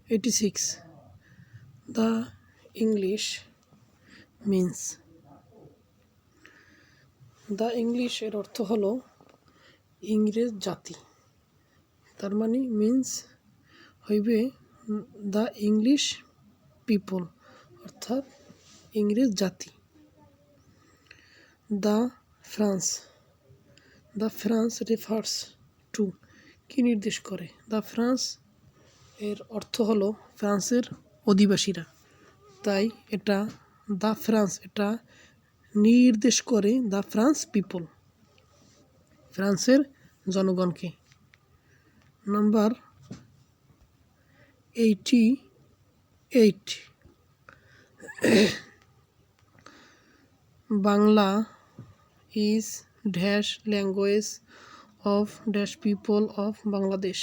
86. The English means. The English এর অর্থ হলো ইংরেজ জাতি, তার মানে মিন্স হইবে দ্য ইংলিশ পিপল, অর্থাৎ ইংরেজ জাতি। The France, the France refers to, কি নির্দেশ করে? দ্য ফ্রান্স এর অর্থ হলো ফ্রান্সের অধিবাসীরা, তাই এটা দ্য ফ্রান্স, এটা নির্দেশ করে দ্য ফ্রান্স পিপল, ফ্রান্সের জনগণকে। Number 88, Bangla is dash language of dash people of Bangladesh.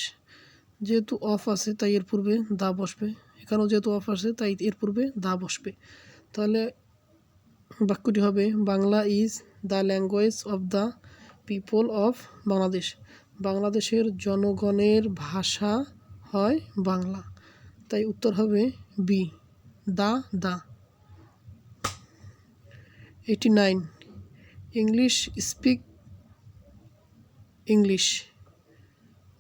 যেহেতু অফ আছে তাই এর পূর্বে দা বসবে, এখানেও যেহেতু অফ আছে তাই এর পূর্বে দা বসবে। তাহলে বাক্যটি হবে Bangla is the language of the people of Bangladesh. বাংলাদেশের জনগণের ভাষা হয় বাংলা, তাই উত্তর হবে বি, দা। 89, ইংলিশ স্পিক ইংলিশ,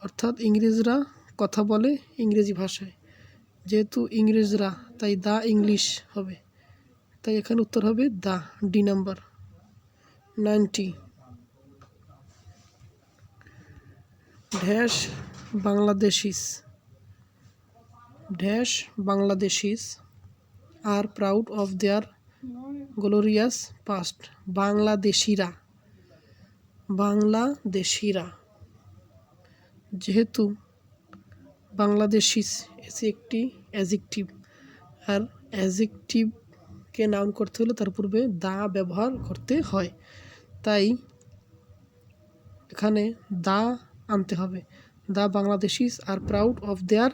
অর্থাৎ ইংরেজরা কথা বলে ইংরেজি ভাষায়। যেহেতু ইংরেজরা তাই দা ইংলিশ হবে, তাই এখানে উত্তর হবে the, D number. 90, dash Bangladeshis are proud of their glorious past. বাংলাদেশিরা, যেহেতু বাংলাদেশিস এসে একটি অ্যাজেক্টিভ, আর অ্যাজেক্টিভকে নাউন করতে হলে তার পূর্বে দা ব্যবহার করতে হয়, তাই এখানে দা আনতে হবে। The Bangladeshis are proud of their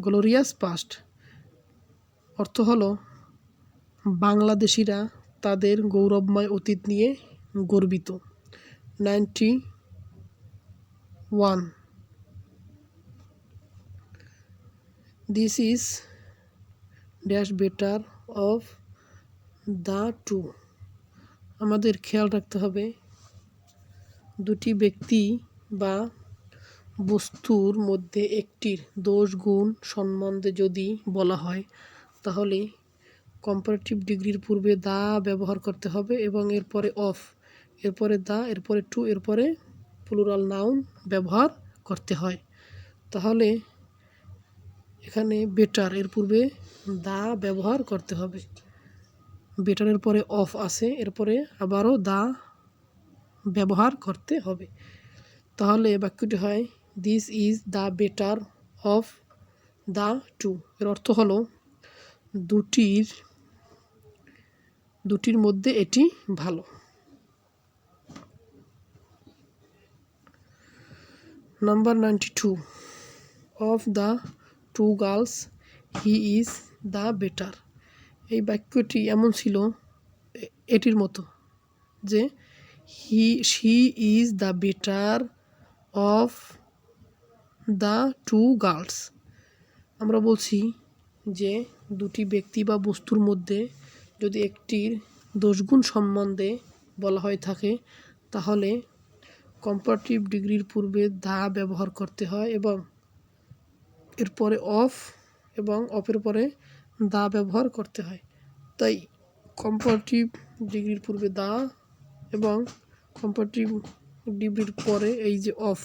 glorious past, অর্থ হলো বাংলাদেশিরা তাদের গৌরবময় অতীত নিয়ে গর্বিত। 91, this is dash better of the two. আমাদের খেয়াল রাখতে হবে দুটি ব্যক্তি বা বস্তুর মধ্যে একটির দোষ গুণ সম্বন্ধে যদি বলা হয় তাহলে কম্পারেটিভ ডিগ্রির পূর্বে দা ব্যবহার করতে হবে এবং এরপরে অফ, এরপরে দা, এরপরে টু, এরপরে প্লুরাল নাউন ব্যবহার করতে হয়। তাহলে এখানে বেটার এর পূর্বে দা ব্যবহার করতে হবে, বেটারের পরে অফ আছে, এরপরে আবারও দা ব্যবহার করতে হবে। তাহলে বাক্যটি হয় this is the better of the two. এর অর্থ হলো দুটির মধ্যে এটি ভালো। Number 92, of the two girls he is the better. এই বাক্যটি এমন ছিল এটির মতো যে she is the better of the two girls. আমরা বলছি যে দুটি ব্যক্তি বা বস্তুর মধ্যে যদি একটির দোষগুণ সম্বন্ধে বলা হয়ে থাকে তাহলে কম্পারেটিভ ডিগ্রির পূর্বে দা ব্যবহার করতে হয় এবং এরপরে অফ এবং অফের পরে দা ব্যবহার করতে হয়। তাই কম্পারেটিভ ডিগ্রির পূর্বে দা এবং কম্পারেটিভ ডিগ্রির পরে এই যে অফ,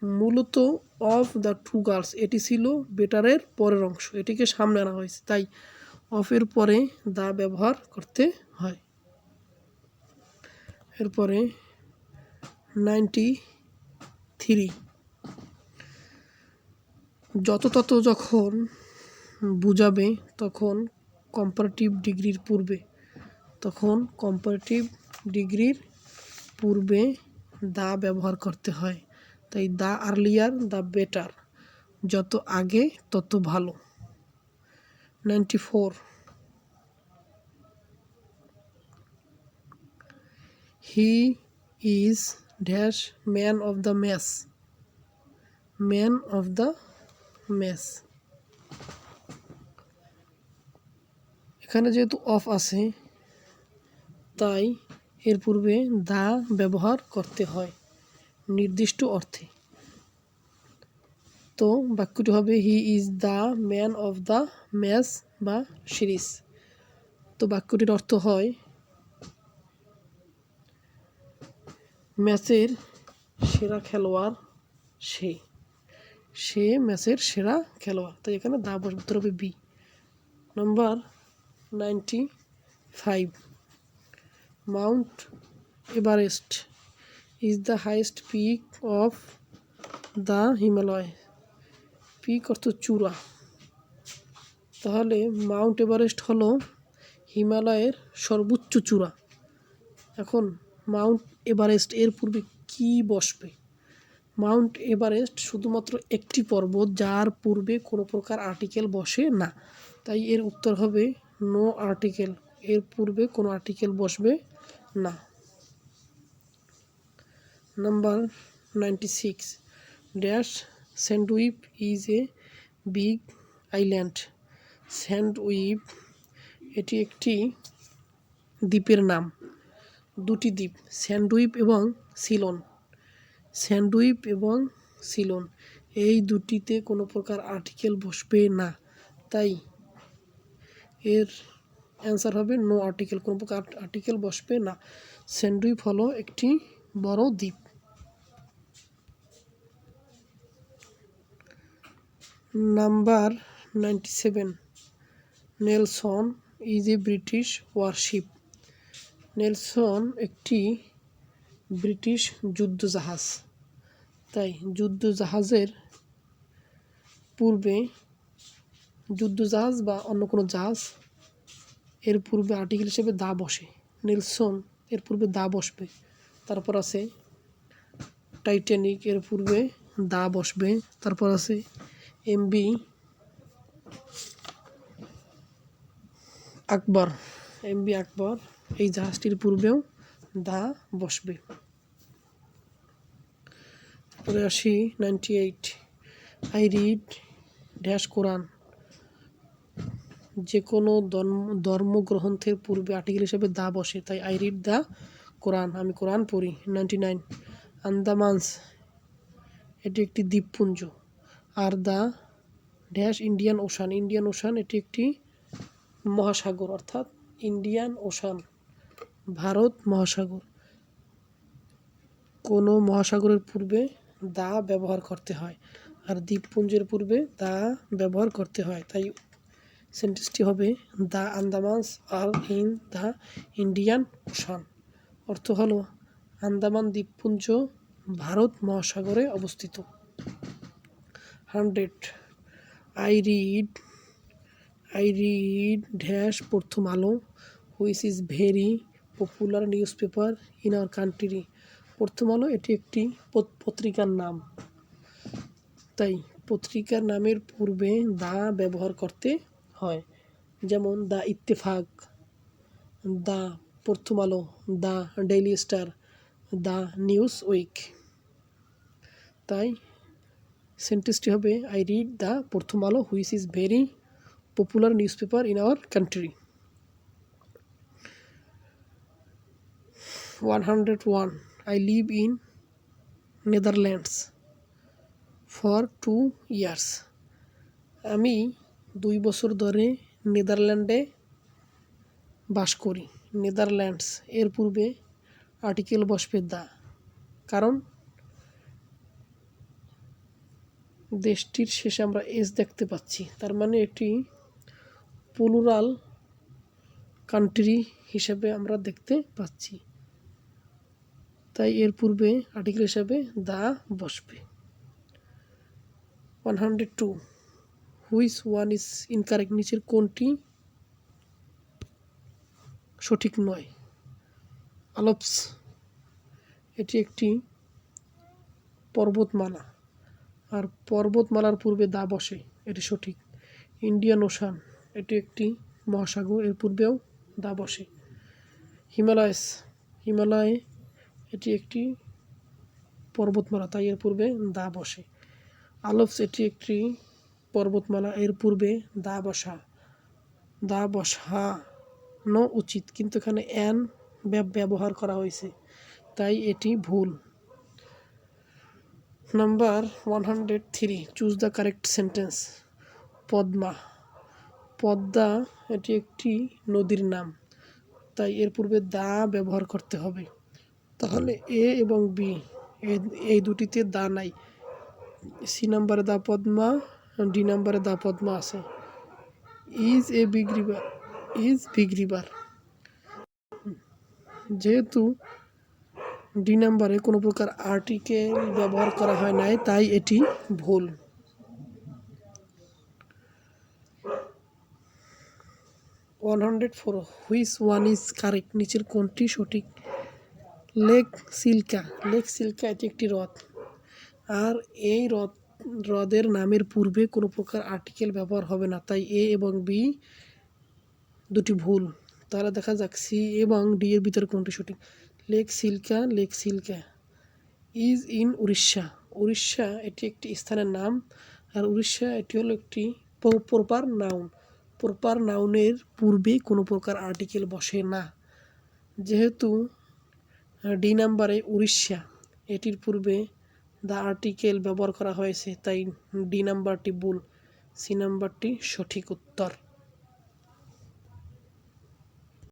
মূলত অফ দ্য টু গার্লস এটি ছিল বেটারের পরের অংশ, এটিকে সামনে আনা হয়েছে, তাই অফের পরে দা ব্যবহার করতে হয়। এরপরে 93, যত তত যখন বুঝাবে তখন কম্পারেটিভ ডিগ্রির পূর্বে দা ব্যবহার করতে হয়, তাই দা আর্লিয়ার দ্য বেটার, যত আগে তত ভালো। 94, he is dash man of the match. এখানে যেহেতু অফ আছে তাই এর পূর্বে দা ব্যবহার করতে হয় নির্দিষ্ট অর্থে। তো বাক্যটি হবে হি is the man of the match বা সিরিজ। তো বাক্যটির অর্থ হয় ম্যাচের সেরা খেলোয়াড় সে, সে ম্যাচের সেরা খেলোয়াড়। তাই এখানে দা বসবে, উত্তর হবে বি। Number 95, Mount Everest is the highest peak of the Himalaya. Peak অর্থ চূড়া, তাহলে মাউন্ট এভারেস্ট হলো হিমালয়ের সর্বোচ্চ চূড়া। এখন মাউন্ট এভারেস্ট এর পূর্বে কি বসবে? মাউন্ট এভারেস্ট শুধুমাত্র একটি পর্বত যার পূর্বে কোনো প্রকার আর্টিকেল বসে না, তাই এর উত্তর হবে নো আর্টিকেল, এর পূর্বে কোনো আর্টিকেল বসবে না। Number 96, dash sandwich is a big island. Sandwich এটি একটি দ্বীপের নাম, দুটি দ্বীপ স্যান্ডউইচ এবং সিলন। স্যান্ডউইচ এবং সিলন এই দুটিতে কোনো প্রকার আর্টিকেল বসবে না, তাই এর অ্যান্সার হবে নো আর্টিকেল, কোনো প্রকার আর্টিকেল বসবে না। স্যান্ডউইচ হলো একটি বড় দ্বীপ। Number 97, Nelson is a British warship. Nelson একটি ব্রিটিশ যুদ্ধজাহাজ, তাই যুদ্ধজাহাজের পূর্বে যুদ্ধজাহাজ বা অন্য কোনো জাহাজ এর পূর্বে আর্টিকেল হিসেবে দা বসে। নেলসন এর পূর্বে দা বসবে। তারপর আছে টাইটানিক, এর পূর্বে দা বসবে। তারপর আছে এমবি আকবর, এমবি আকবর এই জাহাজটির পূর্বেও দা বসবে। পরে আসি 98, আই রিড ড্যাশ কোরআন। যে কোনো ধর্মগ্রন্থের পূর্বে আর্টিকেল হিসেবে দা বসে, তাই আই রিড দ্য কোরআন, আমি কোরআন পড়ি। 99, আন্দামানস এটি একটি দ্বীপপুঞ্জ। Are the dash Indian ocean, Indian ocean এটি একটি মহাসাগর, অর্থাৎ ইন্ডিয়ান ওশান ভারত মহাসাগর। কোনো মহাসাগরের পূর্বে দা ব্যবহার করতে হয়, আর দ্বীপপুঞ্জের পূর্বে দা ব্যবহার করতে হয়, তাই সেন্টেন্সটি হবে the Andamans are in the Indian Ocean. অর্থ হলো আন্দামান দ্বীপপুঞ্জ ভারত মহাসাগরে অবস্থিত। 100, আই রিড ড্যাশ প্রথম Alo which is very popular newspaper in our country. প্রথম আলো এটি একটি পত্রিকার নাম, তাই পত্রিকার নামের পূর্বে দা ব্যবহার করতে হয়। যেমন the Ittefaq, the Prothom Alo, the Daily Star, the news week. তাই সেন্টেন্সটি হবে I read the Prothom Alo which is very popular newspaper in our country. 101, I live in Netherlands for 2 years. আমি 2 বছর ধরে নেদারল্যান্ডে বাস করি। নেদারল্যান্ডস এর পূর্বে আর্টিকেল বসবে দা, কারণ দেশটির শেষে আমরা এস দেখতে পাচ্ছি, তার মানে এটি প্লুরাল কান্ট্রি হিসেবে আমরা দেখতে পাচ্ছি, তাই এর পূর্বে আর্টিকেল হিসাবে দা বসবে। 102, হুইচ ওয়ান ইজ ইনকারেক্ট, নিচের কোনটি সঠিক নয়? আলপস এটি একটি পর্বতমালা, আর পর্বতমালার পূর্বে দা বসে, এটি সঠিক। ইন্ডিয়ান ওশান এটি একটি মহাসাগর, এর পূর্বেও দা বসে। হিমালয় এটি একটি পর্বতমালা, তাই এর পূর্বে দা বসে। আলপস এটি একটি পর্বতমালা, এর পূর্বে দা বসা। দা বসানো উচিত, কিন্তু এখানে অ্যান ব্যবহার করা হয়েছে, তাই এটি ভুল। Number 103, choose the correct sentence. Padma, Padma এটি একটি নদীর নাম, তাই এর পূর্বে দা ব্যবহার করতে হবে। তাহলে এ এবং বি এই দুটিতে দা নাই। সি নাম্বারে দা পদ্মা, ডি নাম্বারে দা পদ্মা আছে। Is a big river, is big river, যেহেতু ডি নাম্বারে কোনো প্রকার আর্টিকেল ব্যবহার করা হয় নাই, তাই এটি ভুল। 104, হুইচ ওয়ান ইজ কারেক্ট, নিচের কোনটি সঠিক? লেক সিল্কা, লেক সিল্কা এটি একটি হ্রদ, আর এই হ্রদের নামের পূর্বে কোনো প্রকার আর্টিকেল ব্যবহার হবে না, তাই এ এবং বি দুটি ভুল। তাহলে দেখা যাক সি এবং ডি এর ভিতরে কোনটি সঠিক। Lake Chilka, lake Chilka is in Orissa, Orissa এটি একটি স্থানের নাম, আর উড়িষ্যা এটি হলো একটি প্রপার নাউন। প্রপার নাউনের পূর্বে কোনো প্রকার আর্টিকেল বসে না, যেহেতু ডি নাম্বারে উড়িষ্যা এটির পূর্বে দ্য আর্টিকেল ব্যবহার করা হয়েছে, তাই ডি নাম্বারটি ভুল, সি নাম্বারটি সঠিক উত্তর।